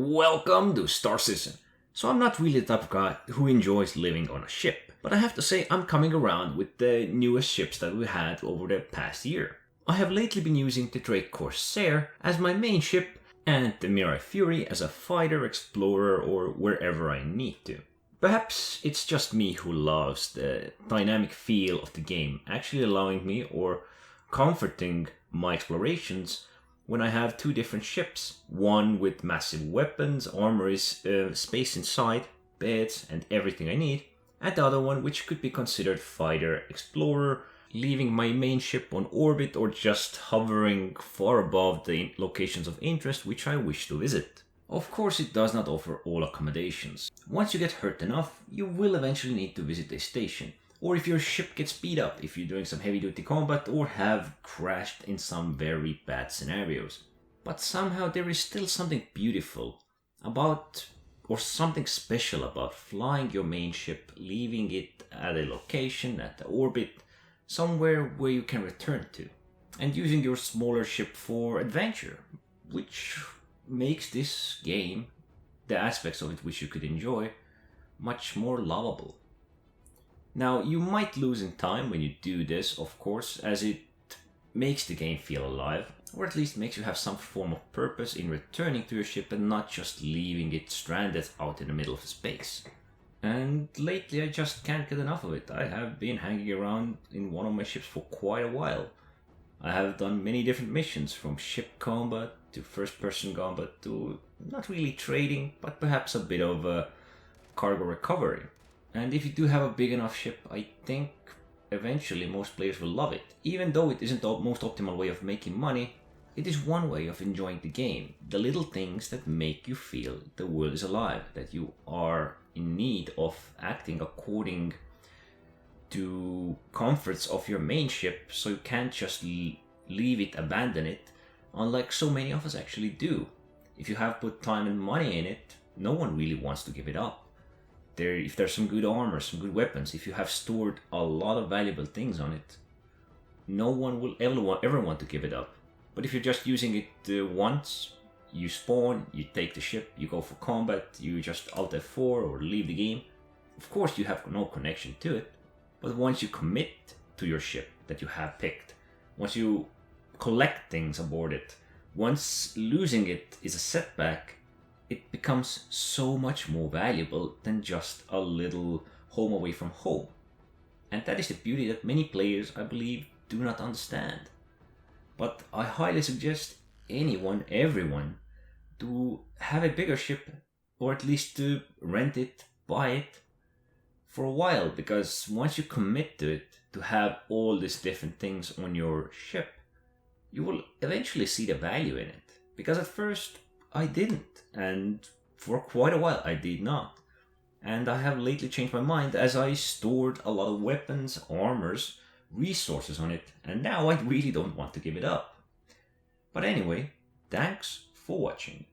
Welcome to Star Citizen. So I'm not really the type of guy who enjoys living on a ship, but I have to say I'm coming around with the newest ships that we had over the past year. I have lately been using the Drake Corsair as my main ship and the Mirai Fury as a fighter, explorer, or wherever I need to. Perhaps it's just me who loves the dynamic feel of the game, actually allowing me or comforting my explorations when I have two different ships. One with massive weapons, armory, space inside, beds and everything I need, and the other one which could be considered fighter, explorer, leaving my main ship on orbit or just hovering far above the locations of interest which I wish to visit. Of course, it does not offer all accommodations. Once you get hurt enough, you will eventually need to visit a station. Or if your ship gets beat up, if you're doing some heavy duty combat or have crashed in some very bad scenarios. But somehow there is still something beautiful about, or something special about flying your main ship, leaving it at a location, at the orbit, somewhere where you can return to, and using your smaller ship for adventure, which makes this game, the aspects of it which you could enjoy, much more lovable. Now, you might lose in time when you do this, of course, as it makes the game feel alive, or at least makes you have some form of purpose in returning to your ship and not just leaving it stranded out in the middle of space. And lately I just can't get enough of it. I have been hanging around in one of my ships for quite a while. I have done many different missions, from ship combat to first-person combat to not really trading, but perhaps a bit of cargo recovery. And if you do have a big enough ship, I think eventually most players will love it. Even though it isn't the most optimal way of making money, it is one way of enjoying the game. The little things that make you feel the world is alive, that you are in need of acting according to comforts of your main ship, so you can't just leave it, abandon it, unlike so many of us actually do. If you have put time and money in it, no one really wants to give it up. If there's some good armor, some good weapons, if you have stored a lot of valuable things on it, no one will ever want to give it up. But if you're just using it once, you spawn, you take the ship, you go for combat, you just Alt F4 or leave the game, of course you have no connection to it. But once you commit to your ship that you have picked, once you collect things aboard it, once losing it is a setback, it becomes so much more valuable than just a little home away from home. And that is the beauty that many players, I believe, do not understand. But I highly suggest everyone, to have a bigger ship, or at least to rent it, buy it, for a while, because once you commit to it, to have all these different things on your ship, you will eventually see the value in it. Because at first, I didn't, and for quite a while I did not. And I have lately changed my mind as I stored a lot of weapons, armors, resources on it, and now I really don't want to give it up. But anyway, thanks for watching.